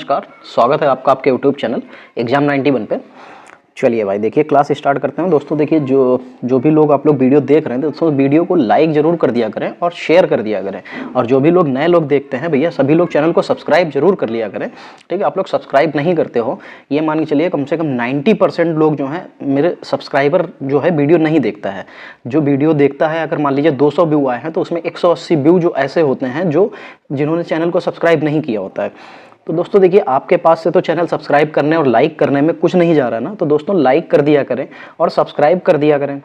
नमस्कार, स्वागत है आपका आपके यूट्यूब चैनल एग्जाम 91 पे। चलिए भाई देखिए क्लास स्टार्ट करते हैं। दोस्तों देखिए जो भी लोग आप लोग वीडियो देख रहे हैं दोस्तों वीडियो को लाइक जरूर कर दिया करें और शेयर कर दिया करें। और जो भी लोग नए लोग देखते हैं भैया सभी लोग चैनल को सब्सक्राइब जरूर कर लिया करें। ठीक है, आप लोग सब्सक्राइब नहीं करते हो ये मान के चलिए कम से कम 90% लोग जो हैं मेरे सब्सक्राइबर जो है वीडियो नहीं देखता है। जो वीडियो देखता है अगर मान लीजिए 200 व्यू आए हैं तो उसमें 180 व्यू जो ऐसे होते हैं जो जिन्होंने चैनल को सब्सक्राइब नहीं किया होता है। तो दोस्तों देखिए आपके पास से तो चैनल सब्सक्राइब करने और लाइक करने में कुछ नहीं जा रहा ना, तो दोस्तों लाइक कर दिया करें और सब्सक्राइब कर दिया करें।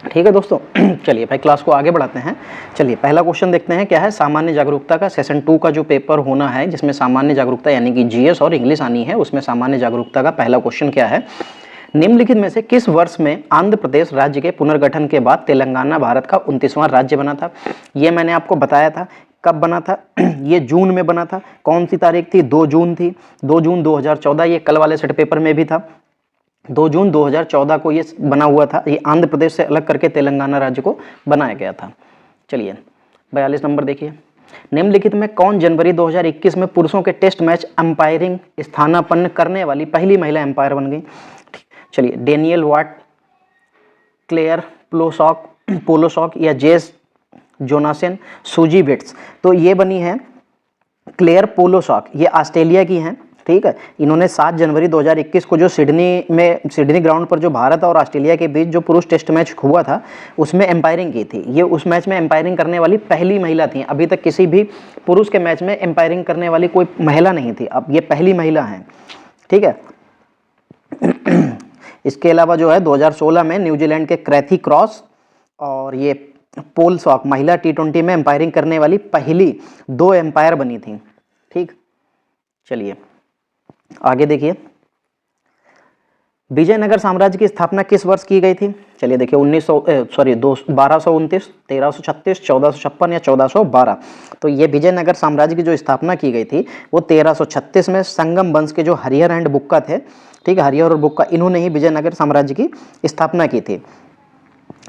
ठीक है दोस्तों चलिए भाई क्लास को आगे बढ़ाते हैं। चलिए पहला क्वेश्चन देखते हैं क्या है। सामान्य जागरूकता का सेशन 2 का जो पेपर होना है जिसमें सामान्य जागरूकता यानी कि जीएस और इंग्लिश आनी है, उसमें सामान्य जागरूकता का पहला क्वेश्चन क्या है। निम्नलिखित में से किस वर्ष में आंध्र प्रदेश राज्य के पुनर्गठन के बाद तेलंगाना भारत का 29वां राज्य बना था। ये मैंने आपको बताया था कब बना था ये जून में बना था। कौन सी तारीख थी? 2 जून थी, 2 जून 2014। ये कल वाले सेट पेपर में भी था, 2 जून 2014 को ये बना हुआ था। ये आंध्र प्रदेश से अलग करके तेलंगाना राज्य को बनाया गया था। चलिए 42 नंबर देखिए। निम्नलिखित में कौन जनवरी 2021 में पुरुषों के टेस्ट मैच अंपायरिंग स्थानापन्न करने वाली पहली महिला अंपायर बन गई। चलिए डेनियल वाट, क्लेयर पोलोसॉक या जेस जोनासन, सूजी बिट्स। तो ये बनी है क्लेयर पोलोसॉक, ये ऑस्ट्रेलिया की हैं। ठीक है, इन्होंने 7 जनवरी 2021 को जो सिडनी ग्राउंड पर जो भारत और ऑस्ट्रेलिया के बीच जो पुरुष टेस्ट मैच हुआ था उसमें एम्पायरिंग की थी। ये उस मैच में एम्पायरिंग करने वाली पहली महिला थी। अभी तक किसी भी पुरुष के मैच में एम्पायरिंग करने वाली कोई महिला नहीं थी, अब ये पहली महिला हैं। ठीक है इसके अलावा जो है 2016 में न्यूजीलैंड के क्रैथी क्रॉस और ये पोल सॉक महिला T20 में एम्पायरिंग करने वाली पहली 2 एम्पायर बनी थी। ठीक, चलिए आगे देखिए। विजयनगर साम्राज्य की स्थापना किस वर्ष की गई थी। चलिए देखिए 1229, 1336, 1456 या 1412। तो ये विजयनगर साम्राज्य की जो स्थापना की गई थी वो 1336 में संगम वंश के जो हरिहर एंड बुक्का थे, ठीक है, हरिहर और बुक्का, इन्होंने ही विजयनगर साम्राज्य की स्थापना की थी।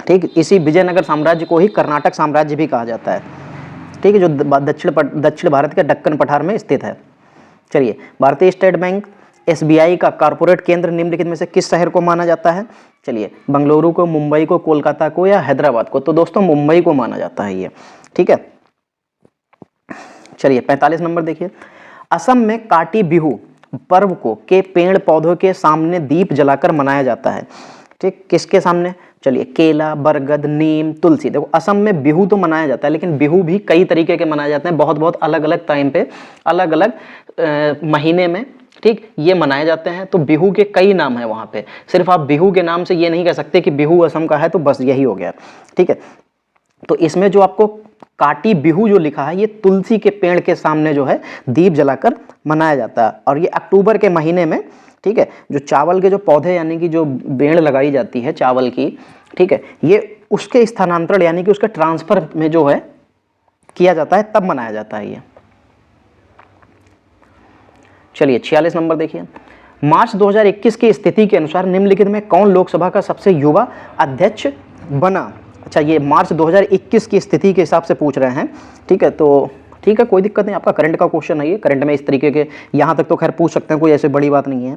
ठीक, इसी विजयनगर साम्राज्य को ही कर्नाटक साम्राज्य भी कहा जाता है। ठीक है, जो दक्षिण भारत के दक्कन पठार में स्थित है। चलिए भारतीय स्टेट बैंक SBI का कॉर्पोरेट केंद्र निम्नलिखित में से किस शहर को माना जाता है। चलिए बंगलुरु को, मुंबई को, कोलकाता को या हैदराबाद को। तो दोस्तों मुंबई को माना जाता है ये। ठीक है, चलिए 45 नंबर देखिए। असम में काटी बिहू पर्व को के पेड़ पौधों के सामने दीप जलाकर मनाया जाता है। ठीक, किसके सामने? चलिए केला, बरगद, नीम, तुलसी। देखो असम में बिहू तो मनाया जाता है लेकिन बिहू भी कई तरीके के मनाए जाते हैं, बहुत अलग अलग टाइम पे, अलग अलग महीने में। ठीक, ये मनाए जाते हैं। तो बिहू के कई नाम है वहाँ पे, सिर्फ आप बिहू के नाम से ये नहीं कह सकते कि बिहू असम का है तो बस यही हो गया। ठीक है, तो इसमें जो आपको काटी बिहू जो लिखा है ये तुलसी के पेड़ के सामने जो है दीप जलाकर मनाया जाता है। और ये अक्टूबर के महीने में, ठीक है, जो चावल के जो पौधे यानी कि जो बेड़ लगाई जाती है चावल की, ठीक है, ये उसके स्थानांतरण यानी कि उसके ट्रांसफर में जो है किया जाता है तब मनाया जाता है ये। चलिए 46 नंबर देखिए। मार्च 2021 की स्थिति के अनुसार निम्नलिखित में कौन लोकसभा का सबसे युवा अध्यक्ष बना। अच्छा, ये मार्च 2021 की स्थिति के हिसाब से पूछ रहे हैं। ठीक है, तो ठीक है कोई दिक्कत नहीं, आपका करंट का क्वेश्चन है ये। करंट में इस तरीके के यहाँ तक तो खैर पूछ सकते हैं, कोई ऐसे बड़ी बात नहीं है।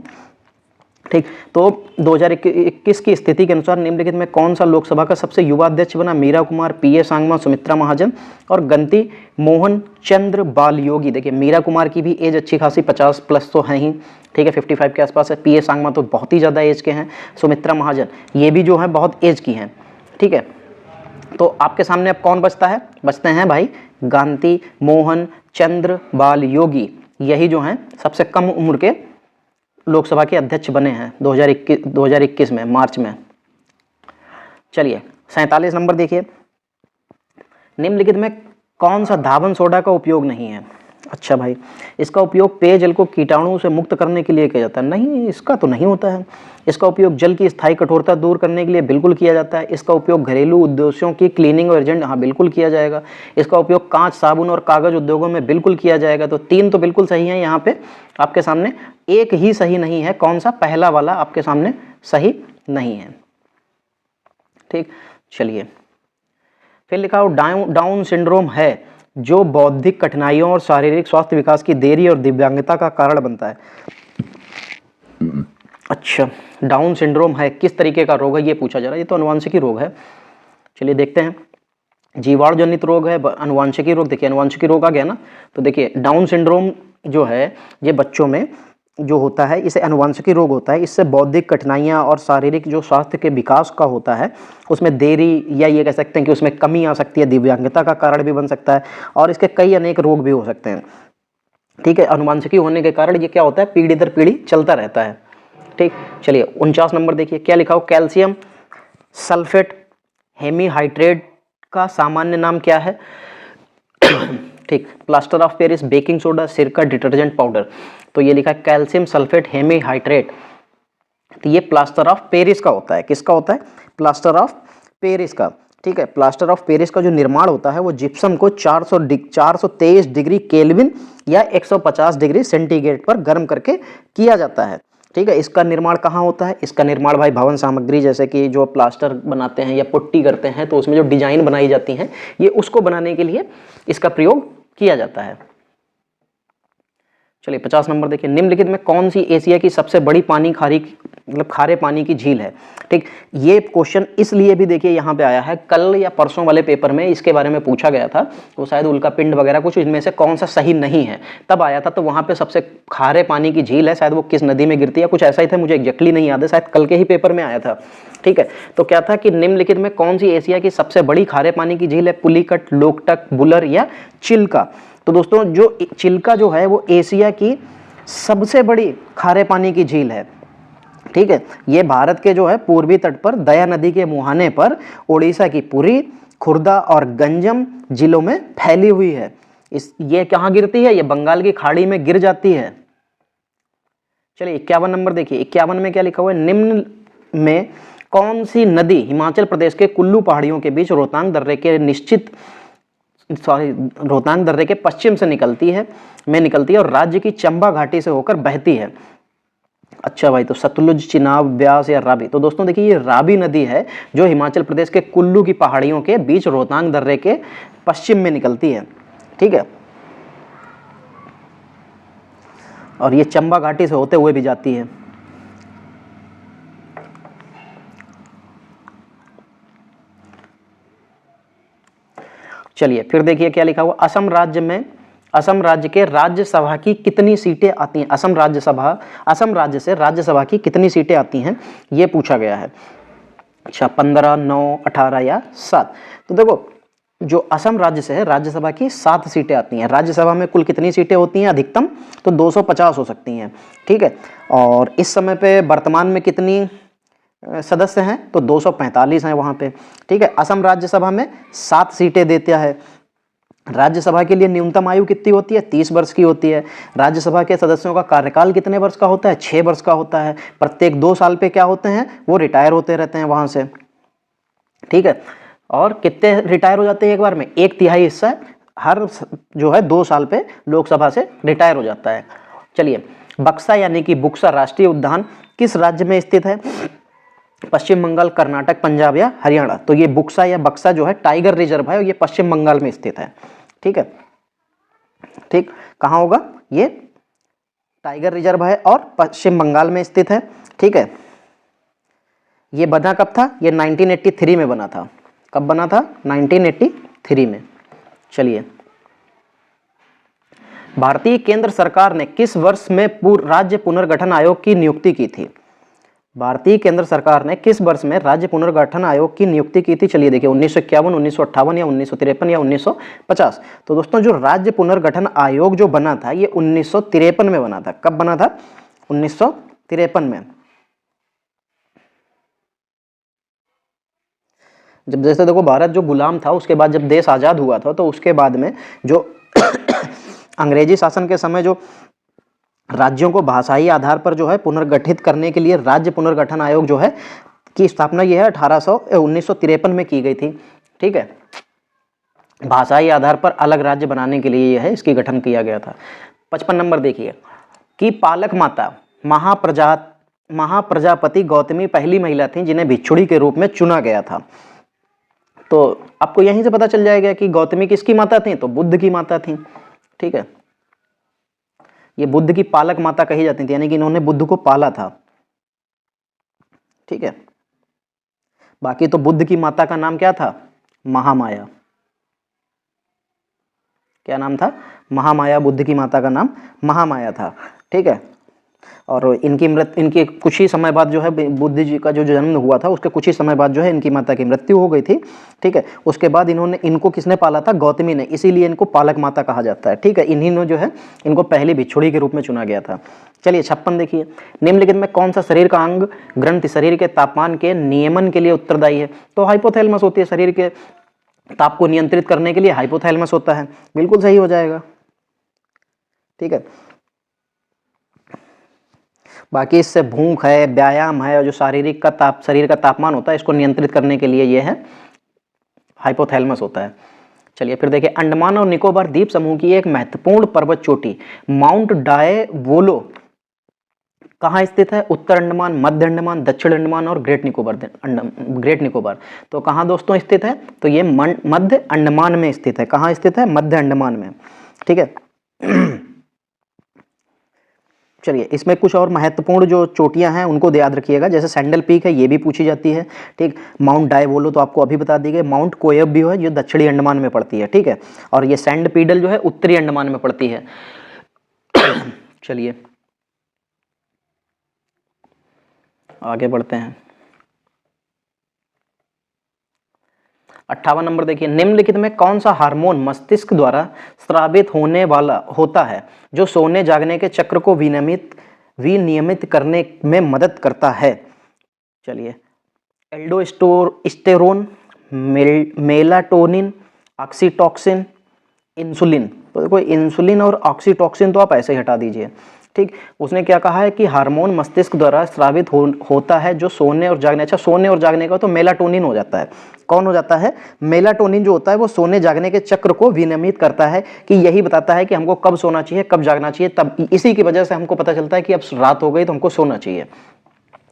ठीक, तो 2021 की स्थिति के अनुसार निम्नलिखित में कौन सा लोकसभा का सबसे युवा अध्यक्ष बना। मीरा कुमार, PA सांगमा, सुमित्रा महाजन और गंती मोहन चंद्र बालयोगी। देखिए मीरा कुमार की भी एज अच्छी खासी 50+ तो है ही। ठीक है, 55 के आसपास है। PA सांगमा तो बहुत ही ज़्यादा एज के हैं। सुमित्रा महाजन ये भी जो है बहुत एज की हैं। ठीक है, तो आपके सामने अब कौन बचता है? बचते हैं भाई गांधी मोहन चंद्र बालयोगी, यही जो हैं सबसे कम उम्र के लोकसभा के अध्यक्ष बने हैं 2021 में मार्च में। चलिए 47 नंबर देखिए। निम्नलिखित में कौन सा धावन सोडा का उपयोग नहीं है। अच्छा भाई, इसका उपयोग पेयजल को कीटाणुओं से मुक्त करने के लिए किया जाता है। नहीं, इसका तो नहीं होता है। इसका उपयोग जल की स्थायी कठोरता दूर करने के लिए बिल्कुल किया जाता है। इसका उपयोग घरेलू उद्देश्यों की क्लीनिंग एजेंट, हाँ बिल्कुल किया जाएगा। इसका उपयोग कांच, साबुन और कागज उद्योगों में बिल्कुल किया जाएगा। तो 3 तो बिल्कुल सही है यहाँ पे आपके सामने, एक ही सही नहीं है। कौन सा? पहला वाला आपके सामने सही नहीं है। ठीक, चलिए फिर लिखा हो डाउन सिंड्रोम है जो बौद्धिक कठिनाइयों और शारीरिक स्वास्थ्य विकास की देरी और दिव्यांगता का कारण बनता है। अच्छा, डाउन सिंड्रोम है, किस तरीके का रोग है ये पूछा जा रहा है। ये तो अनुवांशिकी रोग है। चलिए देखते हैं, जीवाणु जनित रोग है, अनुवांशिकी रोग। देखिए अनुवांशिकी रोग आ गया ना, तो देखिए डाउन सिंड्रोम जो है ये बच्चों में जो होता है इसे अनुवांशिकी रोग होता है। इससे बौद्धिक कठिनाइयाँ और शारीरिक जो स्वास्थ्य के विकास का होता है उसमें देरी, या ये कह सकते हैं कि उसमें कमी आ सकती है, दिव्यांगता का कारण भी बन सकता है, और इसके कई अनेक रोग भी हो सकते हैं। ठीक है, अनुवांशिकी होने के कारण ये क्या होता है, पीढ़ी दर पीढ़ी चलता रहता है। ठीक, चलिए 49 नंबर देखिए क्या लिखा हो, कैल्शियम सल्फेट हेमीहाइड्रेट का सामान्य नाम क्या है। ठीक, plaster of Paris, baking soda, सिरका, डिटर्जेंट पाउडर। तो ये लिखा है कैल्शियम सल्फेट हेमीहाइड्रेट, तो ये प्लास्टर ऑफ पेरिस का होता है। किसका होता है, प्लास्टर ऑफ पेरिस का। ठीक है, प्लास्टर ऑफ पेरिस का जो निर्माण होता है वो जिप्सम को 423 डिग्री केल्विन या 150 डिग्री सेंटीग्रेड पर गर्म करके किया जाता है। ठीक है, इसका निर्माण कहाँ होता है, इसका निर्माण भाई भवन सामग्री, जैसे कि जो प्लास्टर बनाते हैं या पुट्टी करते हैं तो उसमें जो डिजाइन बनाई जाती हैं, ये उसको बनाने के लिए इसका प्रयोग किया जाता है। चलिए 50 नंबर देखिए, निम्नलिखित में कौन सी एशिया की सबसे बड़ी पानी खारी मतलब खारे पानी की झील है। ठीक, ये क्वेश्चन इसलिए भी देखिए यहाँ पे आया है, कल या परसों वाले पेपर में इसके बारे में पूछा गया था, वो शायद उल्का पिंड वगैरह कुछ, इनमें से कौन सा सही नहीं है तब आया था। तो वहाँ पे सबसे खारे पानी की झील है, शायद वो किस नदी में गिरती है, कुछ ऐसा ही था, मुझे एग्जैक्टली नहीं याद है, शायद कल के ही पेपर में आया था। ठीक है, तो क्या था कि निम्नलिखित में कौन सी एशिया की सबसे बड़ी खारे पानी की झील है, पुलिकट, लोकटक, बुलर या चिल्का। तो दोस्तों जो चिल्का जो है वो एशिया की सबसे बड़ी खारे पानी की झील है। ठीक है, ये भारत के जो है पूर्वी तट पर दया नदी के मुहाने पर ओडिशा की पुरी, खुर्दा और गंजम जिलों में फैली हुई है। ये कहाँ गिरती है, ये बंगाल की खाड़ी में गिर जाती है। चलिए 51 नंबर देखिए, 51 में क्या लिखा हुआ है, निम्न में कौन सी नदी हिमाचल प्रदेश के कुल्लू पहाड़ियों के बीच रोहतांग दर्रे के पश्चिम से निकलती है और राज्य की चंबा घाटी से होकर बहती है। अच्छा भाई, तो सतलुज, चिनाब, ब्यास या रावी। तो दोस्तों देखिए ये रावी नदी है जो हिमाचल प्रदेश के कुल्लू की पहाड़ियों के बीच रोहतांग दर्रे के पश्चिम में निकलती है। ठीक है, और ये चंबा घाटी से होते हुए भी जाती है। चलिए फिर देखिए क्या लिखा हुआ, असम राज्य के राज्यसभा की कितनी सीटें आती हैं। असम राज्य से राज्यसभा की कितनी सीटें आती हैं ये पूछा गया है। अच्छा, 15, 9, 18 या 7। तो देखो जो असम राज्य से है राज्यसभा की 7 सीटें आती हैं। राज्यसभा में कुल कितनी सीटें होती हैं अधिकतम, तो 250 हो सकती हैं। ठीक है, और इस समय पे वर्तमान में कितनी सदस्य हैं, तो 245 हैं वहाँ पे। ठीक है, असम राज्यसभा में 7 सीटें देता है। राज्यसभा के लिए न्यूनतम आयु कितनी होती है, 30 वर्ष की होती है। राज्यसभा के सदस्यों का कार्यकाल कितने वर्ष का होता है, 6 वर्ष का होता है। प्रत्येक 2 साल पे क्या होते हैं, वो रिटायर होते रहते हैं वहाँ से। ठीक है, और कितने रिटायर हो जाते हैं एक बार में, 1/3 हिस्सा हर जो है 2 साल पे लोकसभा से रिटायर हो जाता है। चलिए, बक्सा यानी कि बुक्सा राष्ट्रीय उद्यान किस राज्य में स्थित है, पश्चिम बंगाल, कर्नाटक, पंजाब या हरियाणा। तो ये बुक्सा या बक्सा जो है टाइगर रिजर्व है और ये पश्चिम बंगाल में स्थित है। ठीक है, ठीक, कहाँ होगा, ये टाइगर रिजर्व है और पश्चिम बंगाल में स्थित है। ठीक है, ये बना कब था, ये 1983 में बना था। कब बना था, 1983 में। चलिए, भारतीय केंद्र सरकार ने किस वर्ष में राज्य पुनर्गठन आयोग की नियुक्ति की थी। भारतीय केंद्र सरकार ने किस वर्ष में राज्य पुनर्गठन आयोग की नियुक्ति की थी। चलिए देखिए, 1951, 1958 या 1953 या 1950। तो दोस्तों जो राज्य पुनर्गठन आयोग जो बना था ये 1953 में बना था। कब बना था, 1953 में। जब जैसे देखो भारत जो गुलाम था उसके बाद जब देश आजाद हुआ था तो उसके बाद में जो अंग्रेजी शासन के समय जो राज्यों को भाषाई आधार पर जो है पुनर्गठित करने के लिए राज्य पुनर्गठन आयोग जो है की स्थापना ये है 1953 में की गई थी। ठीक है, भाषाई आधार पर अलग राज्य बनाने के लिए यह है इसकी गठन किया गया था। 55 नंबर देखिए कि पालक माता महाप्रजापति गौतमी पहली महिला थी जिन्हें भिक्षुड़ी के रूप में चुना गया था। तो आपको यहीं से पता चल जाएगा कि गौतमी किसकी माता थी, तो बुद्ध की माता थी। ठीक है, ये बुद्ध की पालक माता कही जाती थी, यानी कि इन्होंने बुद्ध को पाला था। ठीक है, बाकी तो बुद्ध की माता का नाम क्या था, महामाया। क्या नाम था, महामाया। बुद्ध की माता का नाम महामाया था। ठीक है, और इनके कुछ ही समय बाद जो है बुद्ध जी का जो जन्म हुआ था उसके कुछ ही समय बाद जो है इनकी माता की मृत्यु हो गई थी। ठीक है, उसके बाद इनको किसने पाला था, गौतमी ने, इसीलिए इनको पालक माता कहा जाता है। ठीक है, इन्हीं ने जो है इनको पहली भिक्षुणी के रूप में चुना गया था। चलिए 56 देखिए, निम्नलिखित में कौन सा शरीर का अंग ग्रंथि शरीर के तापमान के नियमन के लिए उत्तरदायी है, तो हाइपोथैलेमस होती है, शरीर के ताप को नियंत्रित करने के लिए हाइपोथैलेमस होता है। बिल्कुल सही हो जाएगा। ठीक है, बाकी इससे भूख है, व्यायाम है, और जो शरीर का तापमान होता है इसको नियंत्रित करने के लिए ये है हाइपोथैलेमस होता है। चलिए फिर देखिए, अंडमान और निकोबार द्वीप समूह की एक महत्वपूर्ण पर्वत चोटी माउंट डायवोलो कहाँ स्थित है, उत्तर अंडमान, मध्य अंडमान, दक्षिण अंडमान और ग्रेट निकोबार। तो कहाँ दोस्तों स्थित है, तो ये मध्य अंडमान में स्थित है। कहाँ स्थित है, मध्य अंडमान में। ठीक है, चलिए इसमें कुछ और महत्वपूर्ण जो चोटियां हैं उनको याद रखिएगा, जैसे सैंडल पीक है, ये भी पूछी जाती है। ठीक, माउंट डायवोलो तो आपको अभी बता दी गई, माउंट कोयब भी है जो दक्षिणी अंडमान में पड़ती है। ठीक है, और ये सैंड पीडल जो है उत्तरी अंडमान में पड़ती है। चलिए आगे बढ़ते हैं। 58 नंबर देखिए, निम्नलिखित में कौन सा हार्मोन मस्तिष्क द्वारा स्रावित होने वाला होता है जो सोने जागने के चक्र को विनियमित करने में मदद करता है। चलिए, एल्डोस्टेरोन, मेलाटोनिन, ऑक्सीटोसिन, इंसुलिन। तो देखो इंसुलिन और ऑक्सीटोसिन तो आप ऐसे ही हटा दीजिए। ठीक, उसने क्या कहा है कि हार्मोन मस्तिष्क द्वारा स्रावित होता है जो सोने और जागने, अच्छा सोने और जागने का तो मेलाटोनिन हो जाता है। कौन हो जाता है, मेलाटोनिन जो होता है वो सोने जागने के चक्र को विनियमित करता है, कि यही बताता है कि हमको कब सोना चाहिए, कब जागना चाहिए। तब इसी की वजह से हमको पता चलता है कि अब रात हो गई तो हमको सोना चाहिए।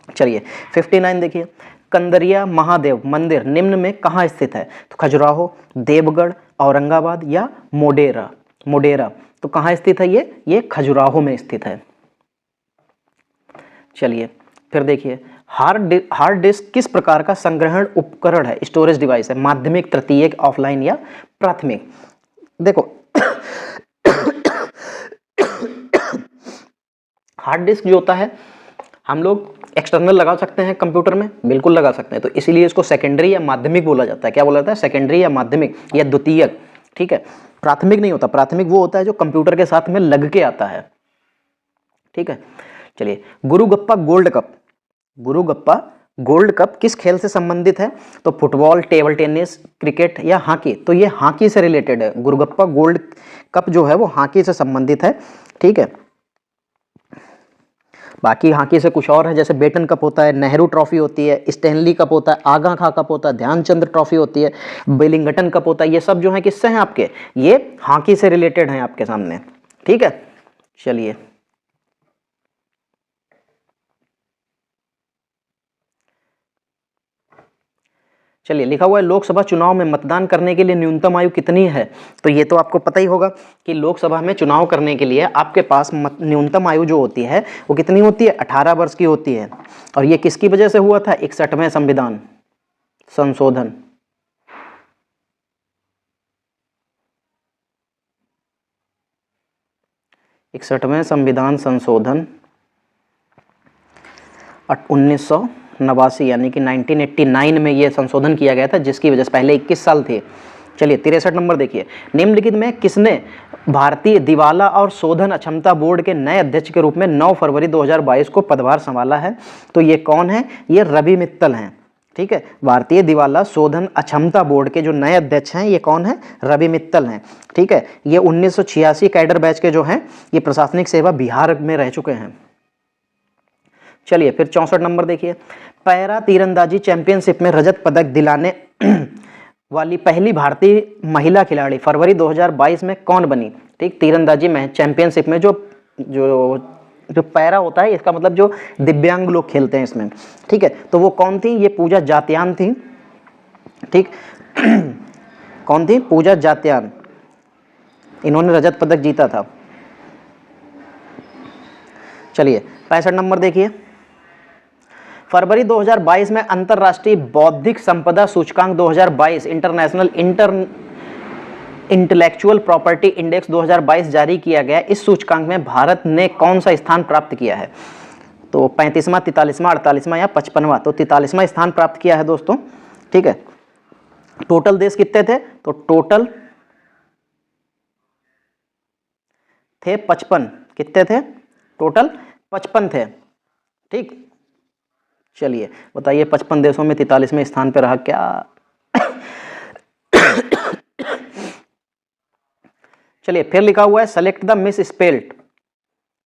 चलिए 59 देखिए, कंदरिया महादेव मंदिर निम्न में कहाँ स्थित है, तो खजुराहो, देवगढ़, औरंगाबाद या मोडेरा। तो कहाँ स्थित है ये खजुराहो में स्थित है। चलिए फिर देखिए, हार्ड डिस्क किस प्रकार का संग्रहण उपकरण है, स्टोरेज डिवाइस है, माध्यमिक, तृतीयक, ऑफलाइन या प्राथमिक। देखो हार्ड डिस्क जो होता है हम लोग एक्सटर्नल लगा सकते हैं कंप्यूटर में, बिल्कुल लगा सकते हैं, तो इसीलिए इसको सेकेंडरी या माध्यमिक बोला जाता है। क्या बोला जाता है, सेकेंडरी या माध्यमिक या द्वितीयक। ठीक है, प्राथमिक नहीं होता, प्राथमिक वो होता है जो कंप्यूटर के साथ में लग के आता है। ठीक है, चलिए, गुरुगप्पा गोल्ड कप किस खेल से संबंधित है, तो फुटबॉल, टेबल टेनिस, क्रिकेट या हॉकी। तो ये हॉकी से रिलेटेड है, गुरुगप्पा गोल्ड कप जो है वो हॉकी से संबंधित है। ठीक है, बाकी हॉकी से कुछ और है, जैसे बेटन कप होता है, नेहरू ट्रॉफी होती है, स्टैनली कप होता है, आगा खां कप होता है, ध्यानचंद्र ट्रॉफी होती है, बेलिंगटन कप होता है। ये सब जो है किससे हैं आपके, ये हॉकी से रिलेटेड हैं आपके सामने। ठीक है, चलिए लिखा हुआ है लोकसभा चुनाव में मतदान करने के लिए न्यूनतम आयु कितनी है, तो ये तो आपको पता ही होगा कि लोकसभा में चुनाव करने के लिए आपके पास न्यूनतम आयु जो होती है वो कितनी होती है, 18 वर्ष की होती है। और ये किसकी वजह से हुआ था, 61वें संविधान संशोधन। संविधान संशोधन 1989 यानी कि 1989 में ये संशोधन किया गया था, जिसकी वजह से पहले 21 साल थे। चलिए 63 नंबर देखिए, निम्नलिखित में किसने भारतीय दिवाला और शोधन अक्षमता बोर्ड के नए अध्यक्ष के रूप में 9 फरवरी 2022 को पदभार संभाला है, तो ये कौन है, ये रवि मित्तल हैं। ठीक है, भारतीय दिवाला शोधन अक्षमता बोर्ड के जो नए अध्यक्ष हैं ये कौन है, रवि मित्तल हैं। ठीक है, ये 1986 कैडर बैच के जो हैं ये प्रशासनिक सेवा बिहार में रह चुके हैं। चलिए फिर 64 नंबर देखिए, पैरा तीरंदाजी चैंपियनशिप में रजत पदक दिलाने वाली पहली भारतीय महिला खिलाड़ी फरवरी 2022 में कौन बनी। ठीक, तीरंदाजी में चैंपियनशिप में जो जो जो पैरा होता है इसका मतलब जो दिव्यांग लोग खेलते हैं इसमें। ठीक है, तो वो कौन थी, ये पूजा जात्यान थी। ठीक, कौन थी? पूजा जात्यान, इन्होंने रजत पदक जीता था। चलिए 65 नंबर देखिए, फरवरी 2022 में अंतरराष्ट्रीय बौद्धिक संपदा सूचकांक 2022 इंटरनेशनल इंटेलेक्चुअल प्रॉपर्टी इंडेक्स 2022 जारी किया गया। इस सूचकांक में भारत ने कौन सा स्थान प्राप्त किया है? तो 35वां, 43वां, 48वां या 55वां? तो 43वां स्थान प्राप्त किया है दोस्तों, ठीक है। टोटल देश कितने थे? तो टोटल थे 55। कितने थे? टोटल 55 थे, ठीक। चलिए बताइए 55 देशों में 43वें स्थान पर रहा क्या? चलिए फिर लिखा हुआ है सेलेक्ट द मिस स्पेल्ड,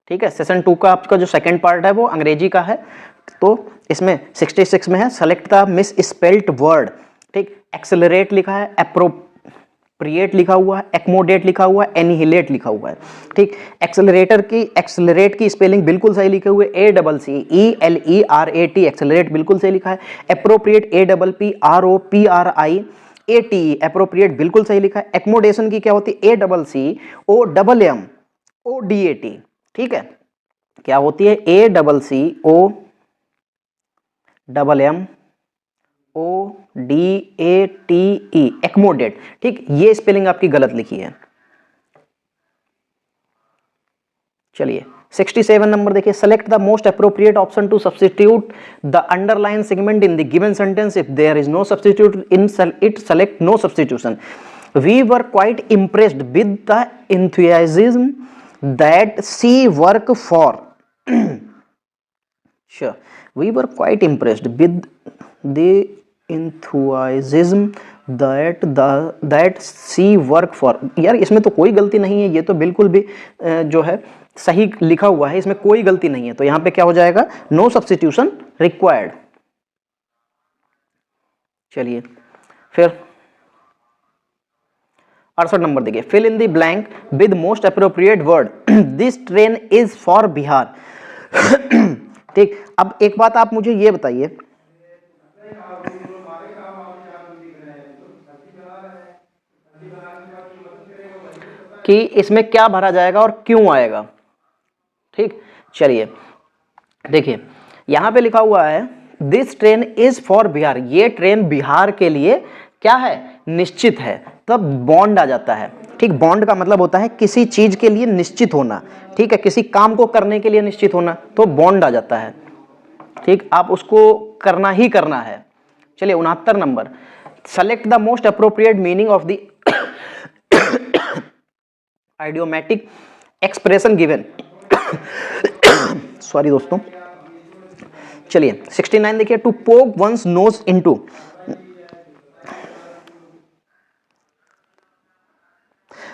ठीक है। सेशन 2 का आपका जो सेकंड पार्ट है वो अंग्रेजी का है, तो इसमें 66 में है select the miss spelled word, ठीक। एक्सेलरेट लिखा है, एप्रोप्रिएट लिखा हुआ है, एक्मोडेट लिखा हुआ है, एनिहिलेट लिखा हुआ है, ठीक। एक्सेलरेट की स्पेलिंग बिल्कुल सही लिखे हुए, ACCELERAT, एक्सेलरेट बिल्कुल सही लिखा है। एप्रोप्रिएट APPROPRIATE, एप्रोप्रिएट बिल्कुल सही लिखा है। एक्मोडेशन की क्या होती है? ACCOMMODAT, ठीक है। क्या होती है? ACCOMMODATE, एक्मोडेट, ठीक। ये स्पेलिंग आपकी गलत लिखी है। चलिए 67 नंबर देखिए, select the most appropriate option to substitute the underline segment in the given sentence if there is no substitute in it, select no substitution. We were quite impressed with the enthusiasm that she work for sure, we were quite impressed with the enthusiasm that she work for। यार इसमें तो कोई गलती नहीं है, ये तो बिल्कुल भी जो है सही लिखा हुआ है, इसमें कोई गलती नहीं है, तो यहां पे क्या हो जाएगा? No substitution required. चलिए फिर 68 नंबर देखिए, fill in the blank with most appropriate word, this train is for Bihar. ठीक, अब एक बात आप मुझे ये बताइए कि इसमें क्या भरा जाएगा और क्यों आएगा, ठीक। चलिए देखिए यहां पे लिखा हुआ है this train is for Bihar, ये ट्रेन बिहार के लिए क्या है? निश्चित है, तब बॉन्ड आ जाता है, ठीक। बॉन्ड का मतलब होता है किसी चीज के लिए निश्चित होना, ठीक है, किसी काम को करने के लिए निश्चित होना, तो बॉन्ड आ जाता है, ठीक। आप उसको करना ही करना है। चलिए 69 number, select the most appropriate meaning of the idiomatic expression given. Sorry दोस्तों। चलिए 69 देखिए, to poke once knows into,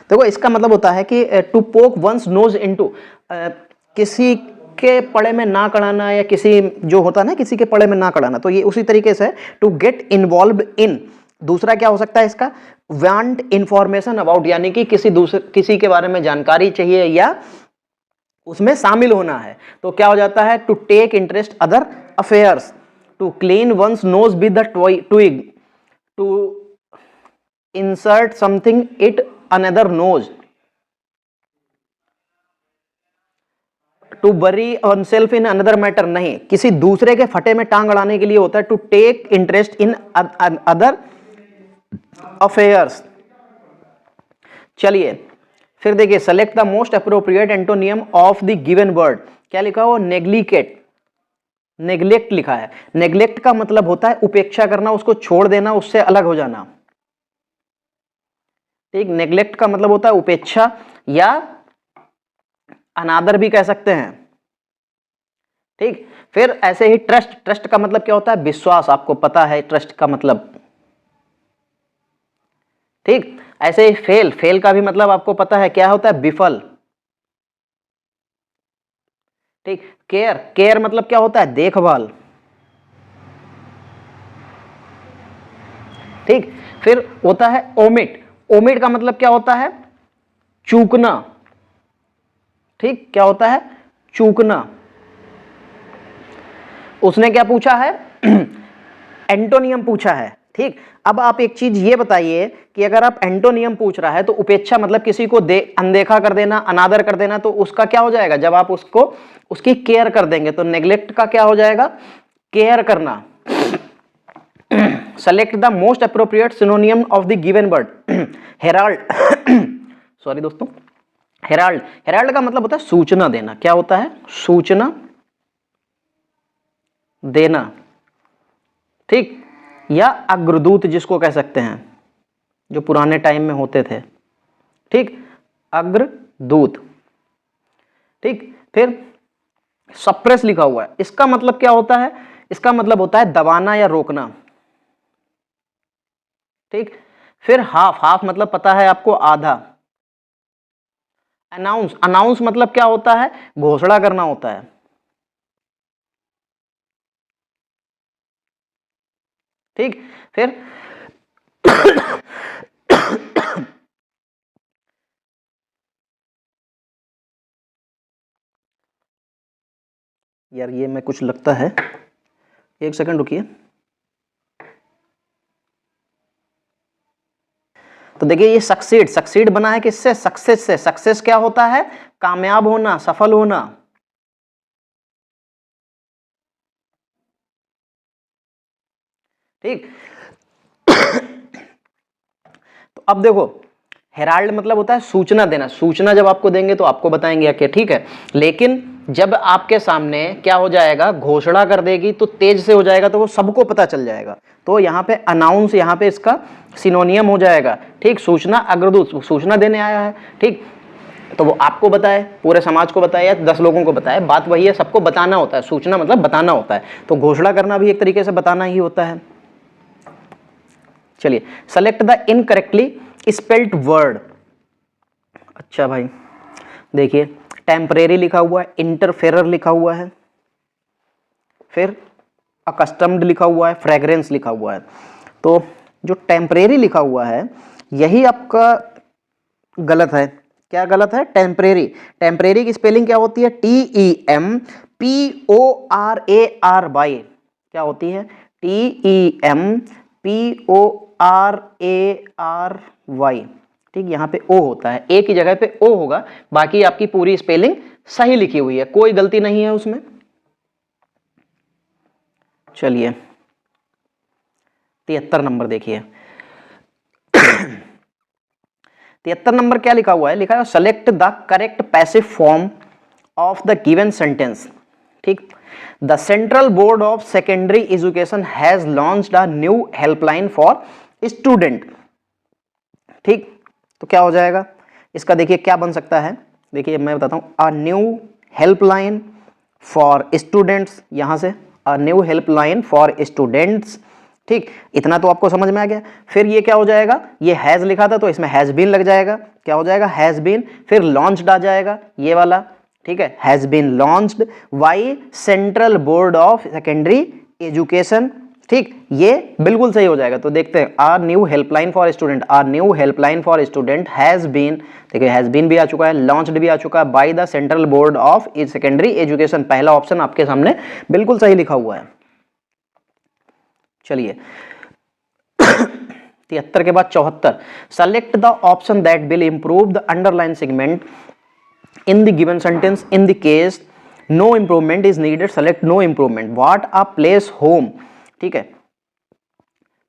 देखो इसका मतलब होता है कि to poke once knows into, किसी के पड़े में ना कड़ाना, या किसी जो होता है ना किसी के पड़े में ना कड़ाना, तो ये उसी तरीके से टू गेट इन्वॉल्व इन। दूसरा क्या हो सकता है इसका? वांट इंफॉर्मेशन अबाउट, यानी कि किसी के बारे में जानकारी चाहिए या उसमें शामिल होना है, तो क्या हो जाता है? To take interest other affairs, to clean one's nose with the twig, to insert something it another nose, to bury oneself in another matter, नहीं, किसी दूसरे के फटे में टांग अड़ाने के लिए होता है to take interest in other affairs. चलिए फिर देखिए, select the most appropriate antonym of the given word, क्या लिखा हो? नेग्लिकेट, नेग्लेक्ट लिखा है। नेग्लेक्ट का मतलब होता है उपेक्षा करना, उसको छोड़ देना, उससे अलग हो जाना, ठीक। नेग्लेक्ट का मतलब होता है उपेक्षा या अनादर भी कह सकते हैं, ठीक। फिर ऐसे ही ट्रस्ट, ट्रस्ट का मतलब क्या होता है? विश्वास, आपको पता है ट्रस्ट का मतलब, ठीक। ऐसे ही फेल, फेल का भी मतलब आपको पता है क्या होता है? विफल, ठीक। केयर, केयर मतलब क्या होता है? देखभाल, ठीक। फिर होता है ओमिट, ओमिट का मतलब क्या होता है? चूकना, ठीक। क्या होता है? चूकना। उसने क्या पूछा है? एंटोनियम पूछा है, ठीक। अब आप एक चीज ये बताइए कि अगर आप एंटोनियम पूछ रहा है तो उपेक्षा मतलब किसी को अनदेखा कर देना, अनादर कर देना, तो उसका क्या हो जाएगा? जब आप उसको उसकी केयर कर देंगे तो नेग्लेक्ट का क्या हो जाएगा? केयर करना। Select the most appropriate सिनोनियम of the given word. Herald sorry दोस्तों, हेराल्ड, हेराल्ड का मतलब होता है सूचना देना। क्या होता है? सूचना देना, ठीक। या अग्रदूत जिसको कह सकते हैं, जो पुराने टाइम में होते थे, ठीक, अग्रदूत, ठीक। फिर सप्रेस लिखा हुआ है, इसका मतलब क्या होता है? इसका मतलब होता है दबाना या रोकना, ठीक। फिर हाफ, हाफ मतलब पता है आपको, आधा। अनाउंस, अनाउंस मतलब क्या होता है? घोषणा करना होता है, ठीक। फिर यार ये मैं कुछ लगता है, एक सेकंड रुकिए। तो देखिए ये सक्सीड, सक्सीड बना है किससे? सक्सेस से। सक्सेस क्या होता है? कामयाब होना, सफल होना, ठीक। तो अब देखो, हेराल्ड मतलब होता है सूचना देना। सूचना जब आपको देंगे तो आपको बताएंगे क्या, ठीक है। लेकिन जब आपके सामने क्या हो जाएगा? घोषणा कर देगी तो तेज से हो जाएगा, तो वो सबको पता चल जाएगा। तो यहाँ पे अनाउंस, यहाँ पे इसका सिनोनियम हो जाएगा, ठीक। सूचना, अग्रदूत सूचना देने आया है, ठीक। तो वो आपको बताए, पूरे समाज को बताए या 10 लोगों को बताए, बात वही है, सबको बताना होता है। सूचना मतलब बताना होता है, तो घोषणा करना भी एक तरीके से बताना ही होता है। चलिए, select the incorrectly spelled word. अच्छा भाई देखिए, टेम्परेरी लिखा हुआ है, इंटरफेरर लिखा हुआ है, फिर अकस्टम्ड लिखा हुआ है, फ्रेग्रेंस लिखा हुआ है। तो जो टेम्परेरी लिखा हुआ है यही आपका गलत है। क्या गलत है? टेम्परेरी। टेम्परेरी की स्पेलिंग क्या होती है? TEMPORARY। क्या होती है? TEMPORARY, ठीक। यहाँ पे ओ होता है, ए की जगह पे ओ होगा, बाकी आपकी पूरी स्पेलिंग सही लिखी हुई है, कोई गलती नहीं है उसमें। चलिए 73 नंबर देखिए। 73 नंबर क्या लिखा हुआ है? लिखा है select the correct passive form of the given sentence, ठीक। The central board of secondary education has launched a new helpline for student, ठीक। तो क्या हो जाएगा इसका? देखिए क्या बन सकता है, देखिए मैं बताता हूं। अ न्यू हेल्पलाइन फॉर स्टूडेंट्स, यहां से अ न्यू हेल्पलाइन फॉर स्टूडेंट्स, ठीक। इतना तो आपको समझ में आ गया। फिर ये क्या हो जाएगा? ये हैज लिखा था तो इसमें हैज बीन लग जाएगा। क्या हो जाएगा? Has been. फिर लॉन्च्ड आ जाएगा ये वाला, ठीक है, has been launched by central board of secondary education, ठीक। ये बिल्कुल सही हो जाएगा। तो देखते हैं, are new helpline for student, are new helpline for student has been, देखिए हैज बीन भी आ चुका है, लॉन्च्ड भी आ चुका है, by the central board of secondary education. पहला ऑप्शन आपके सामने बिल्कुल सही लिखा हुआ है। चलिए 73 के बाद 74, select the option that will improve the underline segment in the given sentence. In the case no improvement is needed, select no improvement. What a place home, ठीक है।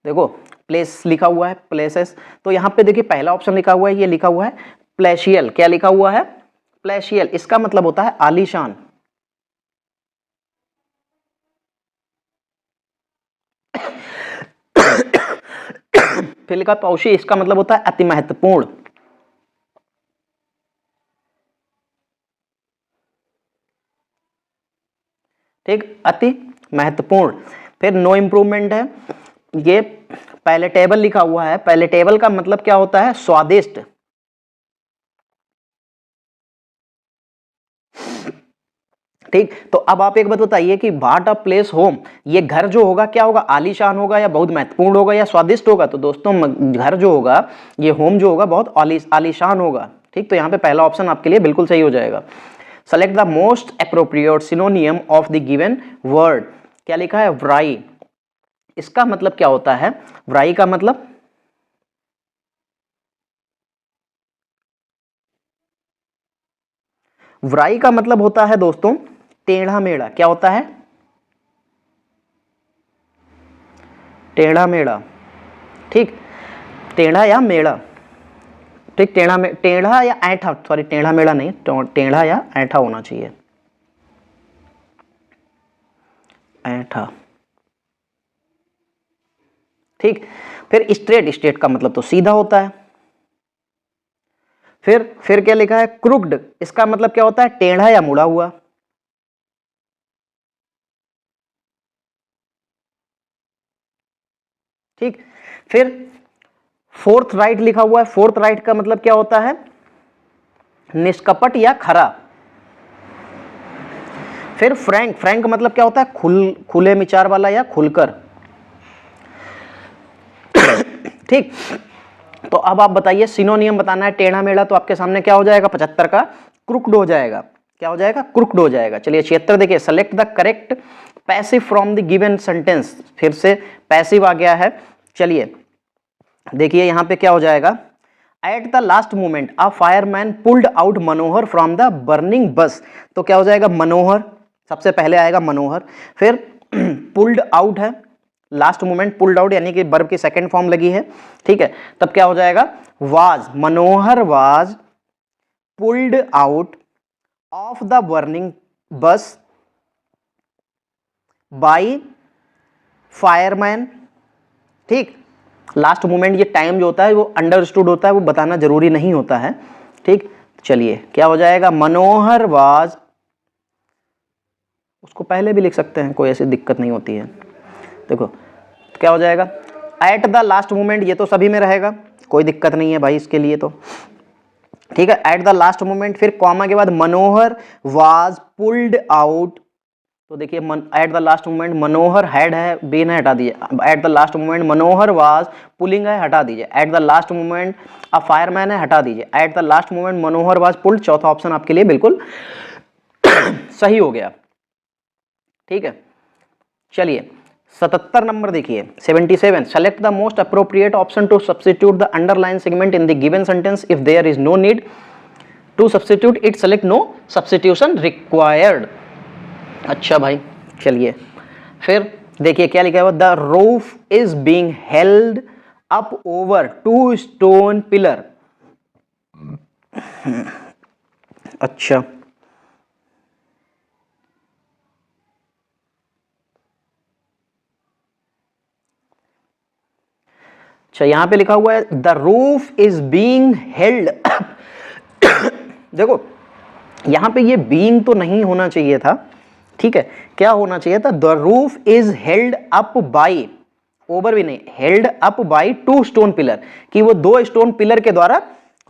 देखो प्लेस लिखा हुआ है, प्लेसेस, तो यहां पे देखिए पहला ऑप्शन लिखा हुआ है, ये लिखा हुआ है प्लेशियल। क्या लिखा हुआ है? प्लेशियल। इसका मतलब होता है आलीशान, फिर लिखा पौशी, इसका मतलब होता है अति महत्वपूर्ण, ठीक, अति महत्वपूर्ण। फिर नो इंप्रूवमेंट है, ये पैलेटेबल लिखा हुआ है। पैलेटेबल का मतलब क्या होता है? स्वादिष्ट, ठीक। तो अब आप एक बात बताइए कि व्हाट अ प्लेस होम, ये घर जो होगा क्या होगा? आलीशान होगा या बहुत महत्वपूर्ण होगा या स्वादिष्ट होगा? तो दोस्तों घर जो होगा, ये होम जो होगा बहुत आलीशान होगा, ठीक। तो यहाँ पे पहला ऑप्शन आपके लिए बिल्कुल सही हो जाएगा। Select the most appropriate सिनोनियम of the given word. क्या लिखा है? व्राई, इसका मतलब क्या होता है, व्राई का मतलब व्राई का मतलब होता है दोस्तों टेढ़ा मेढ़ा। क्या होता है, टेढ़ा मेढ़ा, ठीक, टेढ़ा या मेढ़ा, ठीक, टेढ़ा या ऐंठा, सॉरी टेढ़ा मेढ़ा नहीं, टेढ़ा या ऐंठा होना चाहिए, ऐंठा, ठीक। फिर स्ट्रेट, स्ट्रेट का मतलब तो सीधा होता है। फिर क्या लिखा है, क्रुक्ड, इसका मतलब क्या होता है, टेढ़ा या मुड़ा हुआ, ठीक। फिर फोर्थ राइट लिखा हुआ है, फोर्थ राइट का मतलब क्या होता है, निष्कपट या खरा। फिर फ्रैंक, फ्रैंक मतलब क्या होता है, खुले विचार वाला या खुलकर, ठीक। तो अब आप बताइए सिनोनियम बताना है टेढ़ा मेढ़ा, तो आपके सामने क्या हो जाएगा, 75 का क्रुक्ड हो जाएगा। क्या हो जाएगा, क्रुक्ड हो जाएगा। चलिए 76 देखिए, select the correct passive from the given sentence, फिर से पैसिव आ गया है। चलिए देखिए यहां पे क्या हो जाएगा, at the last moment a fireman pulled out Manohar from the burning बस, तो क्या हो जाएगा, मनोहर सबसे पहले आएगा, मनोहर। फिर पुल्ड आउट है, लास्ट मोमेंट पुल्ड आउट यानी कि वर्ब की सेकंड फॉर्म लगी है, ठीक है, तब क्या हो जाएगा, was, Manohar was pulled out of the burning बस बाय फायरमैन, ठीक। लास्ट मोमेंट ये टाइम जो होता है वो अंडरस्टूड होता है, वो बताना जरूरी नहीं होता है, ठीक। चलिए क्या हो जाएगा, मनोहर वाज, उसको पहले भी लिख सकते हैं, कोई ऐसी दिक्कत नहीं होती है। देखो क्या हो जाएगा, एट द लास्ट मोमेंट, ये तो सभी में रहेगा, कोई दिक्कत नहीं है भाई इसके लिए तो, ठीक है। एट द लास्ट मोमेंट, फिर कॉमा के बाद मनोहर वाज पुल्ड आउट, तो देखिए at the last moment Manohar had है, बीन है हटा दीजिए, at the last moment Manohar was pulling है हटा दीजिए, at the last moment a fireman है हटा दीजिए, at the last moment Manohar was pulled, चौथा ऑप्शन आपके लिए बिल्कुल सही हो गया, ठीक है। चलिए 77 नंबर देखिए, 77, select the most appropriate option to substitute the underline segment in the given sentence, if there is no need to substitute it select no substitution required. अच्छा भाई चलिए फिर देखिए क्या लिखा है, the roof is being held up over 2 stone pillar. अच्छा अच्छा, यहां पे लिखा हुआ है the roof is being held. देखो यहां पे ये बीइंग तो नहीं होना चाहिए था, ठीक है, क्या होना चाहिए था, the roof is held up by, over भी नहीं, held up by 2 stone pillar, कि वो 2 स्टोन पिलर के द्वारा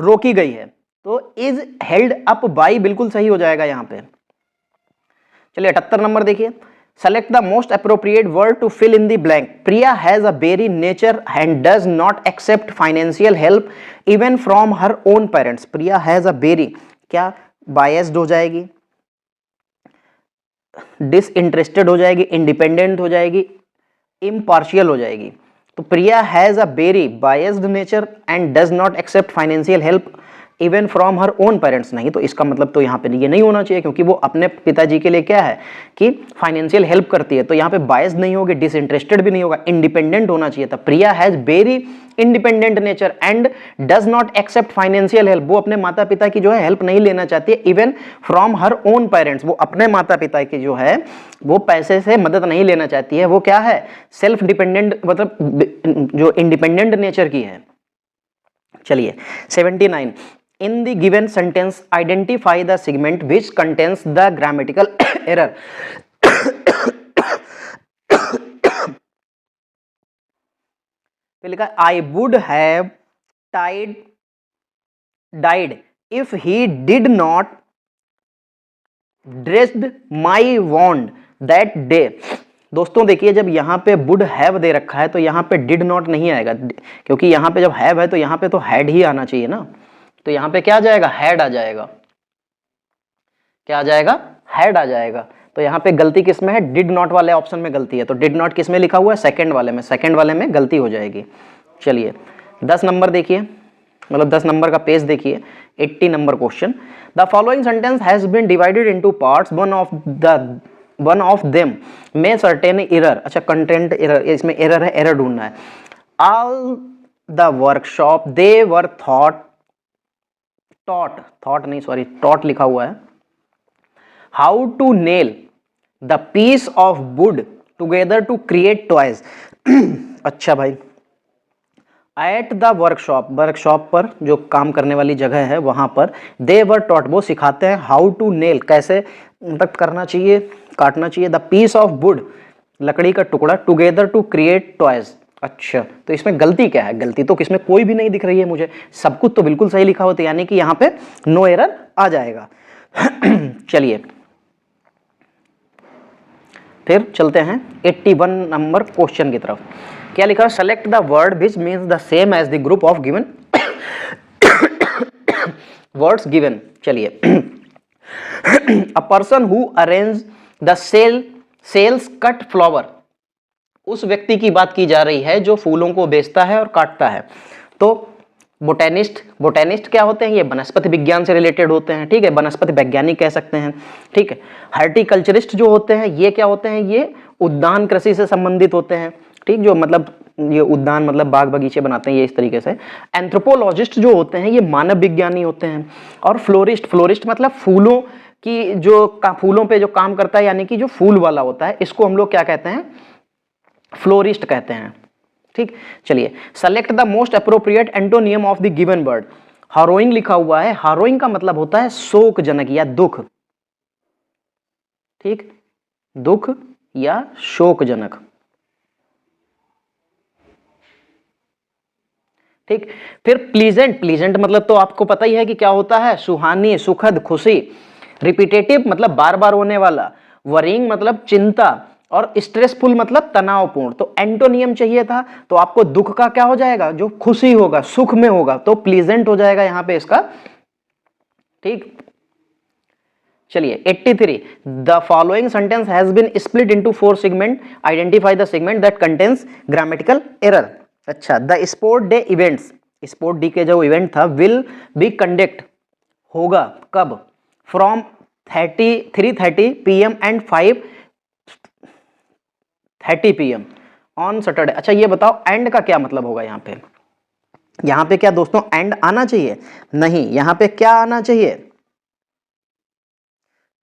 रोकी गई है, तो इज हेल्ड अप बाय बिल्कुल सही हो जाएगा यहां पे। चलिए 78 नंबर देखिए, select the most appropriate word to fill in the blank. Priya has a very nature and does not accept financial help even from her own parents. Priya has a very, क्या biased हो जाएगी, disinterested हो जाएगी, independent हो जाएगी, impartial हो जाएगी। तो Priya has a very biased nature and does not accept financial help even from her own parents, नहीं, तो इसका मतलब तो यहाँ पे ये नहीं होना चाहिए, क्योंकि वो अपने पिताजी के लिए क्या है कि फाइनेंशियल हेल्प करती है, तो यहाँ पे बायस्ड नहीं होगी, डिसइंटरेस्टेड भी नहीं होगा, इंडिपेंडेंट होना चाहिए था। Priya has very independent nature and does not accept financial help, वो अपने माता पिता की जो है हेल्प नहीं लेना चाहती है, even from her own parents, वो अपने माता पिता की जो है वो पैसे से मदद नहीं लेना चाहती है, वो क्या है सेल्फ डिपेंडेंट, मतलब जो इंडिपेंडेंट नेचर की है। चलिए 79, in the given sentence identify the segment which contains the grammatical error। लिखा I would have died if he did not dressed my wound that day। दोस्तों देखिए जब यहाँ पे would have दे रखा है तो यहाँ पे did not नहीं आएगा, क्योंकि यहाँ पे जब have है तो यहाँ पे तो had ही आना चाहिए ना, तो यहां पे क्या आ जाएगा, हैड आ जाएगा, क्या आ जाएगा, हैड आ जाएगा। तो यहाँ पे गलती किस में है, डिड नॉट वाले ऑप्शन में गलती है, तो डिड नॉट किस में लिखा हुआ है, सेकंड वाले में, सेकंड वाले में गलती हो जाएगी। चलिए 10 नंबर देखिए, मतलब 10 नंबर का पेज देखिए, 80 number question. The following sentence has been divided into parts, one of them में सर्टेन एरर। अच्छा कंटेंट एरर, इसमें एरर है, एरर ढूंढना है। All the workshop they were taught लिखा हुआ है। How to nail the piece of wood together to create toys. अच्छा भाई, एट द वर्कशॉप पर जो काम करने वाली जगह है वहां पर, दे वर टॉट वो सिखाते हैं, हाउ टू नेल कैसे मतलब करना चाहिए, काटना चाहिए, द पीस ऑफ वुड लकड़ी का टुकड़ा, टुगेदर टू क्रिएट टॉयज। अच्छा तो इसमें गलती क्या है, गलती तो किसमें कोई भी नहीं दिख रही है मुझे, सब कुछ तो बिल्कुल सही लिखा होता है, यानी कि यहाँ पे नो एरर आ जाएगा। चलिए फिर चलते हैं 81 नंबर क्वेश्चन की तरफ। क्या लिखा है, select the word which means the same as the group of given words given. चलिए a person who arrange the sells cut flower, उस व्यक्ति की बात की जा रही है जो फूलों को बेचता है और काटता है। तो बोटेनिस्ट क्या होते हैं, ये वनस्पति विज्ञान से रिलेटेड होते हैं, ठीक है, वनस्पति वैज्ञानिक कह सकते हैं, ठीक है। हॉर्टिकल्चरिस्ट जो होते हैं ये क्या होते हैं, ये उद्यान कृषि से संबंधित होते हैं, ठीक, जो मतलब ये उद्यान मतलब बाग बगीचे बनाते हैं ये इस तरीके से। एंथ्रोपोलॉजिस्ट जो होते हैं ये मानव विज्ञानी होते हैं। और फ्लोरिस्ट मतलब फूलों की जो फूलों पे जो काम करता है, यानी कि जो फूल वाला होता है, इसको हम लोग क्या कहते हैं, फ्लोरिस्ट कहते हैं, ठीक। चलिए select the most appropriate antonym of the given word. Harrowing लिखा हुआ है, हारोइंग का मतलब होता है शोकजनक या दुख, ठीक, दुख या शोकजनक, ठीक। फिर प्लीजेंट मतलब तो आपको पता ही है कि क्या होता है, सुहानी, सुखद, खुशी। रिपीटेटिव मतलब बार बार होने वाला। वरिंग मतलब चिंता, और स्ट्रेसफुल मतलब तनावपूर्ण। तो एंटोनियम चाहिए था, तो आपको दुख का क्या हो जाएगा, जो खुशी होगा, सुख में होगा, तो प्लीजेंट हो जाएगा यहां पे इसका, ठीक। चलिए 83 the following sentence has been split into 4 segment, identify the segment that contains grammatical error. अच्छा the sport day events, sport day के जो इवेंट था, विल बी कंडक्ट होगा कब, from 3:30 PM and 5:30 PM on Saturday. अच्छा ये बताओ and का क्या मतलब होगा यहाँ पे, यहाँ पे क्या दोस्तों एंड आना चाहिए, नहीं, यहाँ पे क्या आना चाहिए,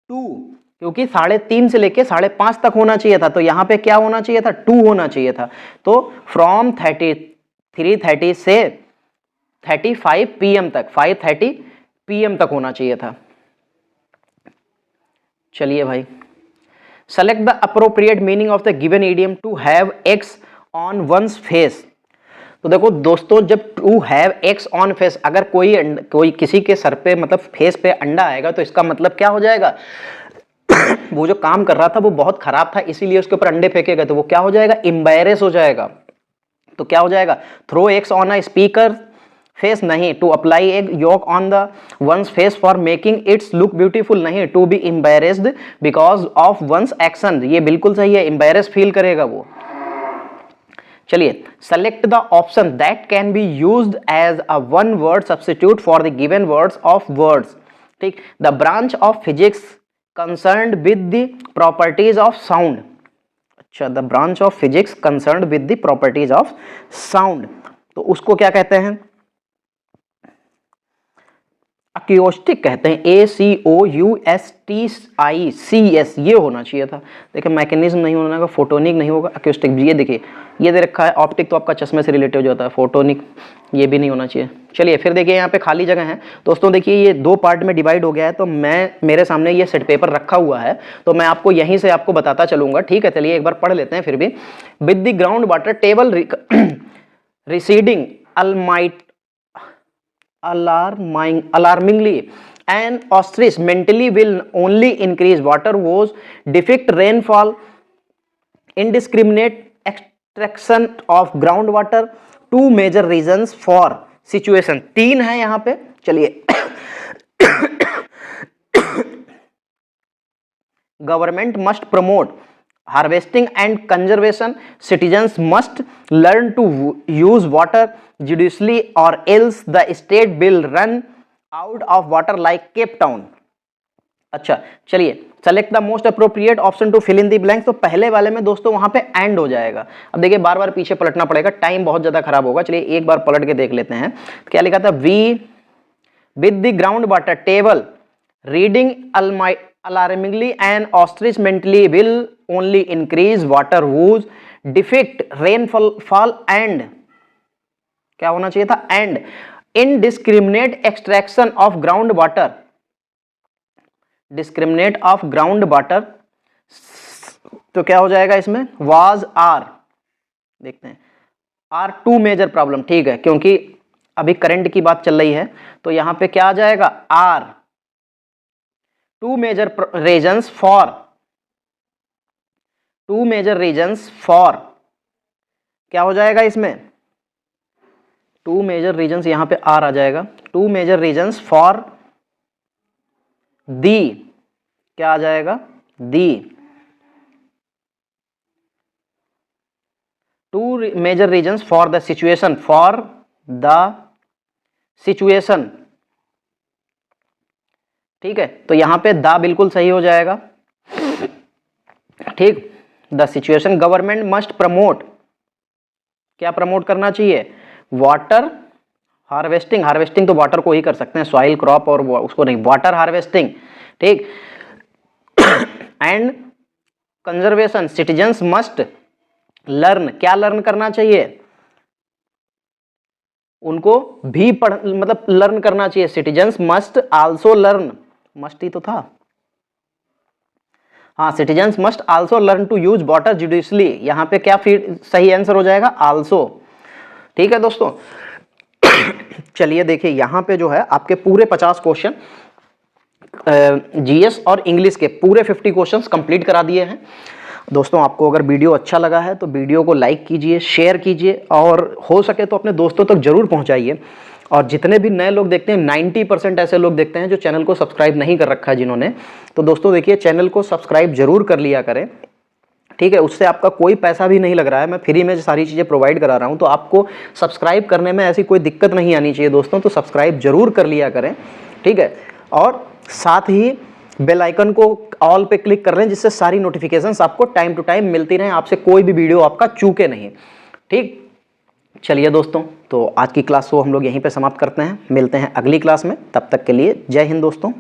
2, क्योंकि 3:30 से लेके 5:30 तक होना चाहिए था, तो यहाँ पे क्या होना चाहिए था, 2 होना चाहिए था। तो फ्रॉम 3:30 से 35 PM तक, 5:30 PM तक होना चाहिए था। चलिए भाई select the appropriate meaning of the given idiom to have axe on one's face. तो देखो दोस्तों, जब to have axe on face, अगर कोई किसी के सर पे मतलब फेस पे अंडा आएगा, तो इसका मतलब क्या हो जाएगा, वो जो काम कर रहा था वो बहुत खराब था, इसीलिए उसके ऊपर अंडे फेंके गए, तो वो क्या हो जाएगा, एम्बैरेस हो जाएगा। तो क्या हो जाएगा, throw eggs on a speaker face, नहीं, to apply egg yolk on the one's face for making its look beautiful, नहीं, to be embarrassed because of one's action, ये बिल्कुल सही है, एम्बैरेस फील करेगा वो। चलिए select the option that can be used as a one word substitute for the given words of words, ठीक। The branch of physics concerned with the properties of sound. अच्छा the branch of physics concerned with the properties of sound, तो उसको क्या कहते हैं, acoustic कहते हैं, ACOUSTICS, ये होना चाहिए था। देखिए मैकेनिज्म नहीं होना, फोटोनिक नहीं होगा, एक्यूस्टिक। ये देखिए ये दे रखा है, ऑप्टिक तो आपका चश्मे से रिलेटेड जो होता है, फोटोनिक ये भी नहीं होना चाहिए। चलिए फिर देखिए यहाँ पे खाली जगह है दोस्तों, देखिए ये 2 पार्ट में डिवाइड हो गया है, तो मेरे सामने ये सेट पेपर रखा हुआ है, तो मैं आपको यहीं से आपको बताता चलूंगा, ठीक है। चलिए एक बार पढ़ लेते हैं फिर भी। With the ground water table receding alarmingly, an ostrich mentally will only increase. Water was defect, rainfall, indiscriminate extraction of groundwater, 2 major reasons for situation। 3 है यहां पे। चलिए government must promote harvesting and conservation, citizens must learn to use water judiciously or else the state will run out of water like Cape Town. अच्छा चलिए, select the most appropriate option to fill in the blanks. तो पहले वाले में दोस्तों वहां पे and हो जाएगा। अब देखिए बार बार पीछे पलटना पड़ेगा, टाइम बहुत ज्यादा खराब होगा। चलिए एक बार पलट के देख लेते हैं। क्या लिखा था, we with the ground water table reading alarmingly and ostensibly will only increase water whose defect rainfall and क्या होना चाहिए था, and indiscriminate extraction of groundwater, discriminate of groundwater, तो क्या हो जाएगा इसमें, was are, देखते हैं are two major problem, ठीक है, क्योंकि अभी करंट की बात चल रही है तो यहां पे क्या आ जाएगा, are two major reasons for, क्या हो जाएगा इसमें, two major reasons, यहां पे आर आ जाएगा, two major reasons for the, क्या आ जाएगा, the, two major reasons for the situation, ठीक है, तो यहां पे दा बिल्कुल सही हो जाएगा, ठीक, the situation. Government must promote, क्या प्रमोट करना चाहिए, वाटर हार्वेस्टिंग, हार्वेस्टिंग तो वाटर को ही कर सकते हैं, सॉइल क्रॉप और उसको नहीं, वाटर हार्वेस्टिंग, ठीक, and conservation, citizens must learn, क्या लर्न करना चाहिए, उनको भी मतलब लर्न करना चाहिए, citizens must also learn, must ही तो था, हाँ, citizens must also learn to use water judiciously, यहां पे क्या फिर सही आंसर हो जाएगा, आल्सो, ठीक है दोस्तों। चलिए देखिए यहां पे जो है आपके पूरे 50 क्वेश्चन जीएस और इंग्लिश के पूरे 50 क्वेश्चंस कंप्लीट करा दिए हैं। दोस्तों आपको अगर वीडियो अच्छा लगा है तो वीडियो को लाइक कीजिए, शेयर कीजिए और हो सके तो अपने दोस्तों तक जरूर पहुंचाइए। और जितने भी नए लोग देखते हैं 90% ऐसे लोग देखते हैं जो चैनल को सब्सक्राइब नहीं कर रखा है जिन्होंने, तो दोस्तों देखिए चैनल को सब्सक्राइब जरूर कर लिया करें, ठीक है, उससे आपका कोई पैसा भी नहीं लग रहा है, मैं फ्री में सारी चीज़ें प्रोवाइड करा रहा हूँ, तो आपको सब्सक्राइब करने में ऐसी कोई दिक्कत नहीं आनी चाहिए दोस्तों, तो सब्सक्राइब जरूर कर लिया करें, ठीक है, और साथ ही बेल आइकन को ऑल पे क्लिक कर लें जिससे सारी नोटिफिकेशंस आपको टाइम टू टाइम मिलती रहें, आपसे कोई भी वीडियो आपका चूके नहीं, ठीक। चलिए दोस्तों, तो आज की क्लास को हम लोग यहीं पे समाप्त करते हैं, मिलते हैं अगली क्लास में, तब तक के लिए जय हिंद दोस्तों।